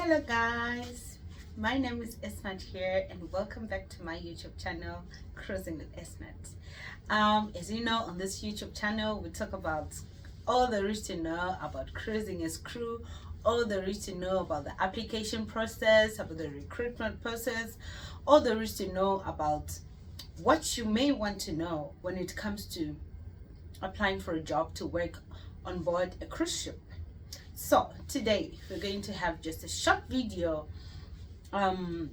Hello guys, my name is Esmat here and welcome back to my YouTube channel, Cruising with Esmat. As you know, on this YouTube channel we talk about all there is to know about cruising as crew, all there is to know about the application process, about the recruitment process, all there is to know about what you may want to know when it comes to applying for a job to work on board a cruise ship. So today we're going to have just a short video on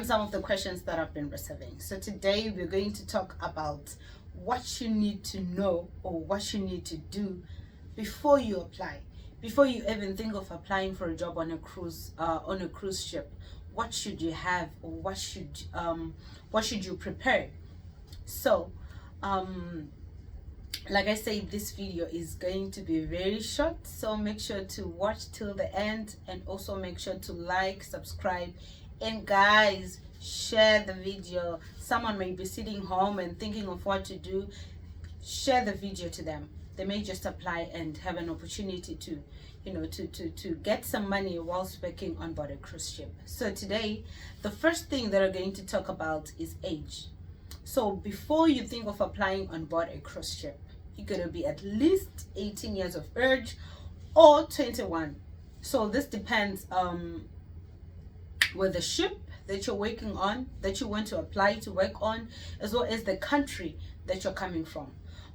some of the questions that I've been receiving. So today we're going to talk about what you need to know or what you need to do before you apply, before you even think of applying for a job on a cruise ship. What should you have, or what should you prepare? So like I said, this video is going to be very short, so make sure to watch till the end, and also make sure to like, subscribe, and guys, share the video. Someone may be sitting home and thinking of what to do. Share the video to them. They may just apply and have an opportunity to to get some money whilst working on board a cruise ship. So today the first thing that we're going to talk about is age. So before you think of applying on board a cruise ship, you're going to be at least 18 years of age or 21. So this depends with the ship that you're working on, that you want to apply to work on, as well as the country that you're coming from.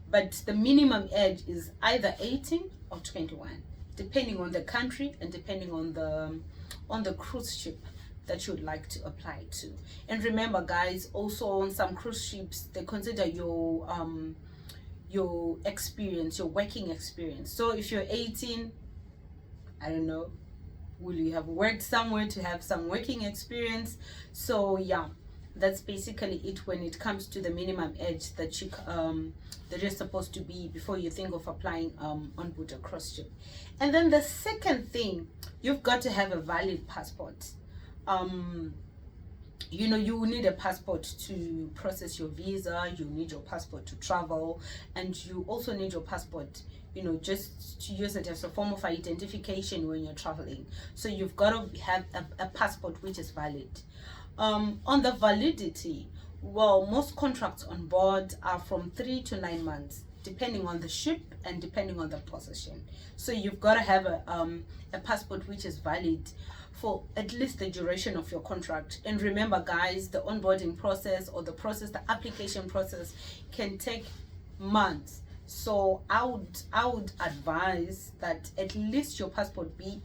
But the minimum age is either 18 or 21, depending on the country and depending on the cruise ship that you'd like to apply to. And remember guys, also on some cruise ships they consider your experience, your working experience. So if you're 18, I don't know, will you have worked somewhere to have some working experience? So yeah, that's basically it when it comes to the minimum age that you're supposed to be before you think of applying on board a cruise ship. And then the second thing, you've got to have a valid passport. You will need a passport to process your visa, you need your passport to travel, and you also need your passport, just to use it as a form of identification when you're traveling. So you've got to have a passport which is valid. On the validity, well, most contracts on board are from 3 to 9 months, depending on the ship and depending on the position. So you've got to have a passport which is valid for at least the duration of your contract. And remember guys, the onboarding process or the application process can take months. So I would advise that at least your passport be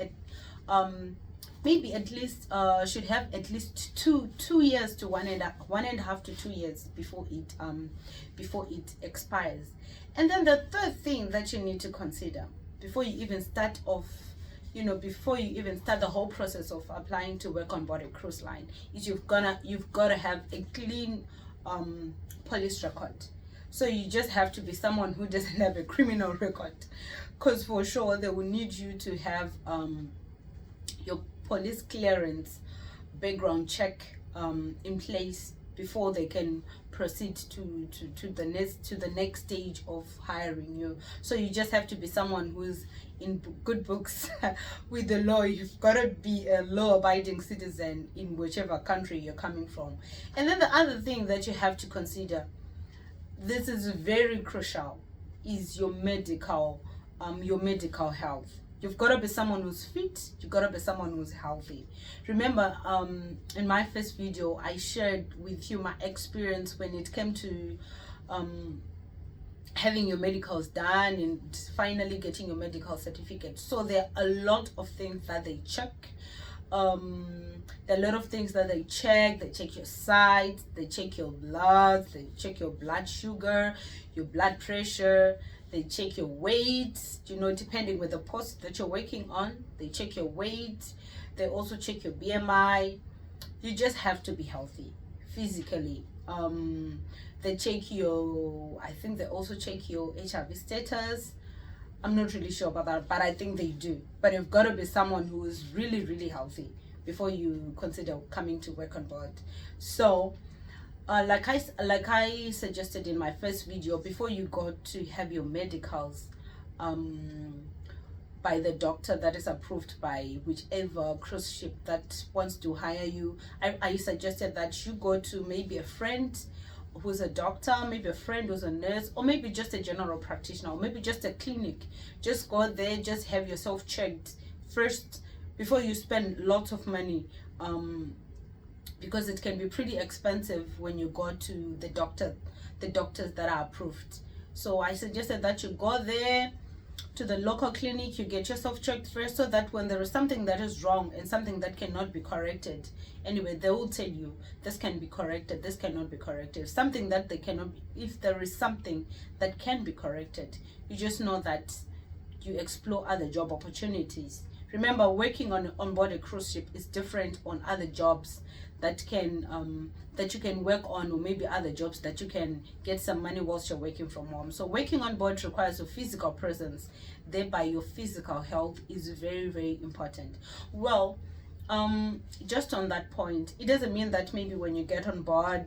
maybe at least should have at least two years to one and a half to 2 years before it expires. And then the third thing that you need to consider before you even start the whole process of applying to work on board a cruise line is you've got to have a clean police record. So you just have to be someone who doesn't have a criminal record, because for sure they will need you to have your police clearance background check in place before they can proceed to the next stage of hiring you. So you just have to be someone who's in good books with the law. You've got to be a law-abiding citizen in whichever country you're coming from. And then the other thing that you have to consider, this is very crucial, is your medical health. You've got to be someone who's fit, you've got to be someone who's healthy. Remember, in my first video, I shared with you my experience when it came to having your medicals done and finally getting your medical certificate. So there are a lot of things that they check. There are a lot of things that they check. They check your sight, they check your blood, they check your blood sugar, your blood pressure. They check your weight, depending with the post that you're working on. They check your weight. They also check your BMI. You just have to be healthy physically. They check I think they also check your HIV status. I'm not really sure about that, but I think they do. But you've got to be someone who is really, really healthy before you consider coming to work on board. So like I suggested in my first video, before you go to have your medicals, by the doctor that is approved by whichever cruise ship that wants to hire you. I suggested that you go to maybe a friend who's a doctor, maybe a friend who's a nurse, or maybe just a general practitioner, or maybe just a clinic. Just go there, just have yourself checked first before you spend lots of money, because it can be pretty expensive when you go to the doctors that are approved. So I suggested that you go there to the local clinic, you get yourself checked first, so that when there is something that is wrong and something that cannot be corrected, anyway, they will tell you this can be corrected, this cannot be corrected. Something that they cannot, if there is something that can be corrected, you just know that you explore other job opportunities. Remember, working on board a cruise ship is different on other jobs that you can work on, or maybe other jobs that you can get some money whilst you're working from home. So working on board requires a physical presence, thereby your physical health is very, very important. Well, just on that point, it doesn't mean that maybe when you get on board,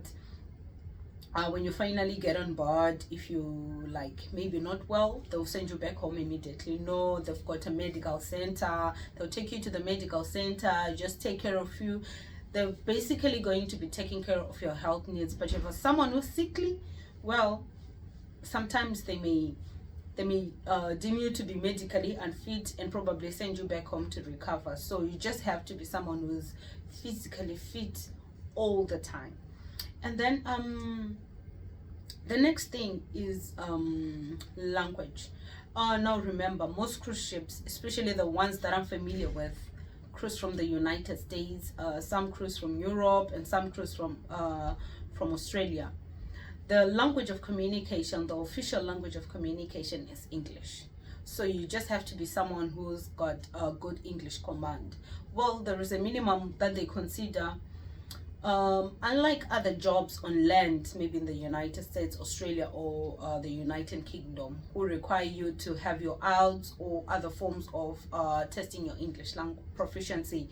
when you finally get on board, if you like maybe not well, they'll send you back home immediately. No, they've got a medical center, they'll take you to the medical center, just take care of you. They're basically going to be taking care of your health needs. But if you're someone who's sickly, well, sometimes they may deem you to be medically unfit and probably send you back home to recover. So you just have to be someone who's physically fit all the time. And then the next thing is language. Now remember, most cruise ships, especially the ones that I'm familiar with, cruise from the United States, some cruise from Europe, and some cruise from Australia. The language of communication, the official language of communication, is English. So you just have to be someone who's got a good English command. Well, there is a minimum that they consider. Unlike other jobs on land, maybe in the United States, Australia, or the United Kingdom, who require you to have your IELTS or other forms of testing your English language proficiency.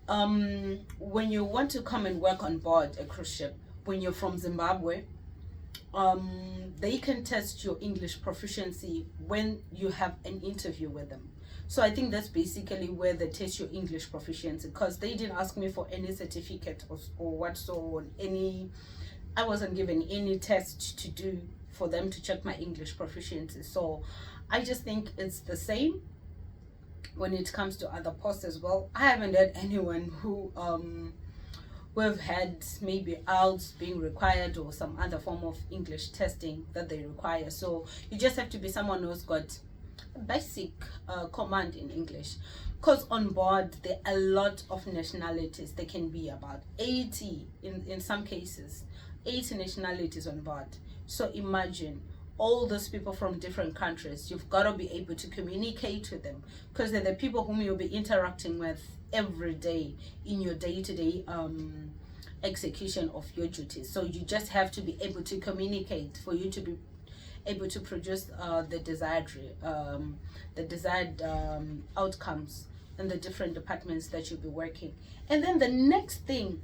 When you want to come and work on board a cruise ship, when you're from Zimbabwe, they can test your English proficiency when you have an interview with them. So I think that's basically where they test your English proficiency, because they didn't ask me for any certificate or whatsoever. I wasn't given any test to do for them to check my English proficiency. So I just think it's the same when it comes to other posts as well. I haven't had anyone who have had maybe IELTS being required or some other form of English testing that they require. So you just have to be someone who's got basic command in English, because on board there are a lot of nationalities. There can be about 80 in some cases, 80 nationalities on board. So imagine all those people from different countries. You've got to be able to communicate with them, because they're the people whom you'll be interacting with every day in your day-to-day execution of your duties. So you just have to be able to communicate for you to be able to produce the desired outcomes in the different departments that you'll be working. And then the next thing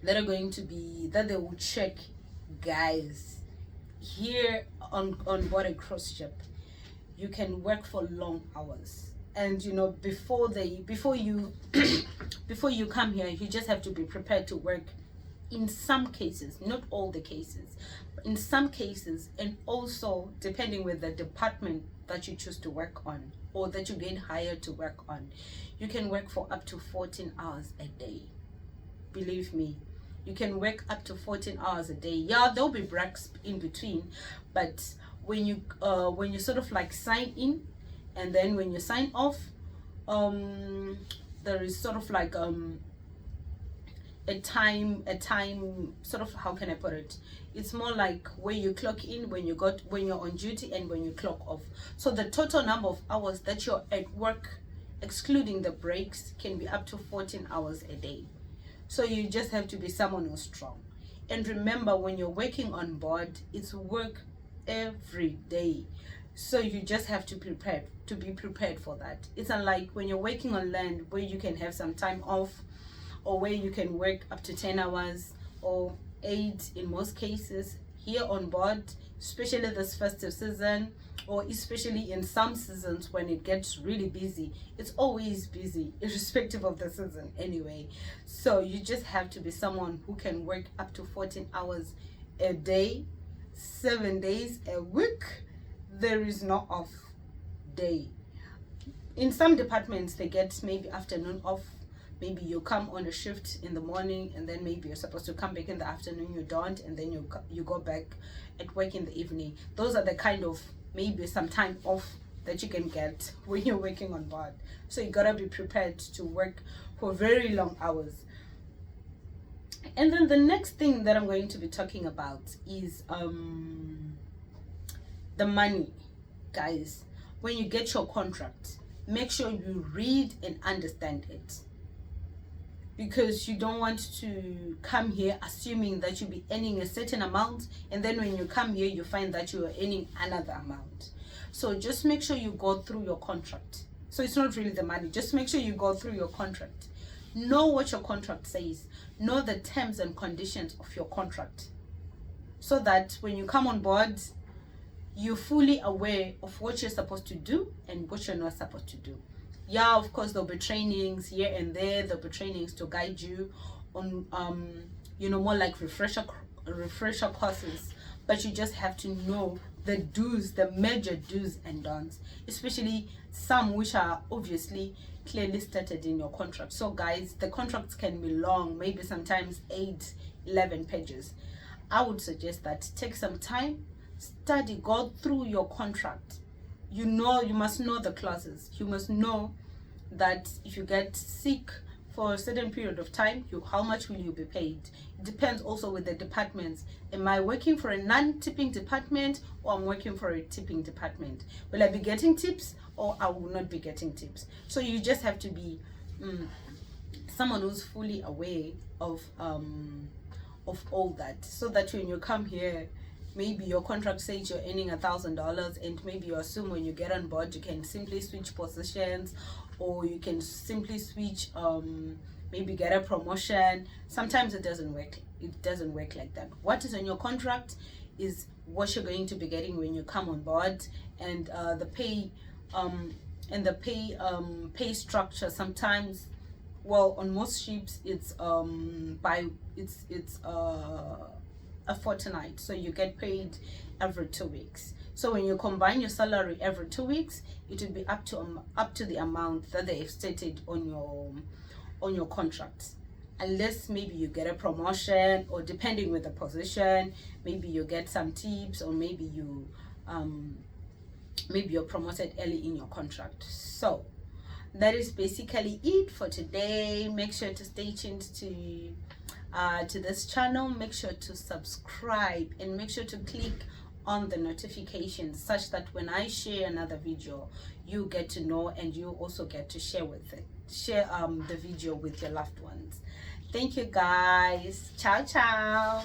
that they will check, guys, here on board a cruise ship, you can work for long hours. And before you before you come here, you just have to be prepared to work. In some cases, not all the cases, in some cases, and also depending with the department that you choose to work on or that you get hired to work on, you can work for up to 14 hours a day. Believe me, you can work up to 14 hours a day. Yeah, there'll be breaks in between, but when you sort of like sign in, and then when you sign off, there is sort of like a time sort of, how can I put it, it's more like where you clock in when you're on duty and when you clock off. So the total number of hours that you're at work, excluding the breaks, can be up to 14 hours a day. So you just have to be someone who's strong. And remember, when you're working on board, it's work every day. So you just have to be prepared for that. It's unlike when you're working on land, where you can have some time off, or where you can work up to 10 hours or 8 in most cases. Here on board, especially this festive season, or especially in some seasons when it gets really busy. It's always busy irrespective of the season anyway. So you just have to be someone who can work up to 14 hours a day, 7 days a week. There is no off day. In some departments they get maybe afternoon off. Maybe you come on a shift in the morning and then maybe you're supposed to come back in the afternoon, you don't, and then you go back at work in the evening. Those are the kind of maybe some time off that you can get when you're working on board. So you gotta be prepared to work for very long hours. And then the next thing that I'm going to be talking about is the money. Guys, when you get your contract, make sure you read and understand it, because you don't want to come here assuming that you'll be earning a certain amount, and then when you come here you find that you are earning another amount. So just make sure you go through your contract. So it's not really the money, just make sure you go through your contract. Know what your contract says, know the terms and conditions of your contract, so that when you come on board you're fully aware of what you're supposed to do and what you're not supposed to do. Yeah, of course there'll be trainings here and there, there'll be trainings to guide you on more like refresher courses, but you just have to know the do's, the major do's and don'ts, especially some which are obviously clearly stated in your contract. So guys, the contracts can be long, maybe sometimes 8-11 pages. I would suggest that take some time, study, go through your contract. You must know the clauses. You must know that if you get sick for a certain period of time, how much will you be paid? It depends also with the departments. Am I working for a non-tipping department, or I'm working for a tipping department? Will I be getting tips, or I will not be getting tips? So you just have to be someone who's fully aware of all that, so that when you come here, maybe your contract says you're earning $1,000, and maybe you assume when you get on board you can simply switch positions, or you can simply switch maybe get a promotion. Sometimes it doesn't work like that. What is on your contract is what you're going to be getting when you come on board, and the pay pay structure. Sometimes, well, on most ships it's a fortnight, so you get paid every 2 weeks. So when you combine your salary every 2 weeks, it will be up to the amount that they have stated on your contract, unless maybe you get a promotion, or depending with the position, maybe you get some tips, or maybe you're promoted early in your contract. So that is basically it for today. Make sure to stay tuned to this channel. Make sure to subscribe, and make sure to click on the notifications, such that when I share another video, you get to know, and you also get to share the video with your loved ones. Thank you guys. Ciao ciao.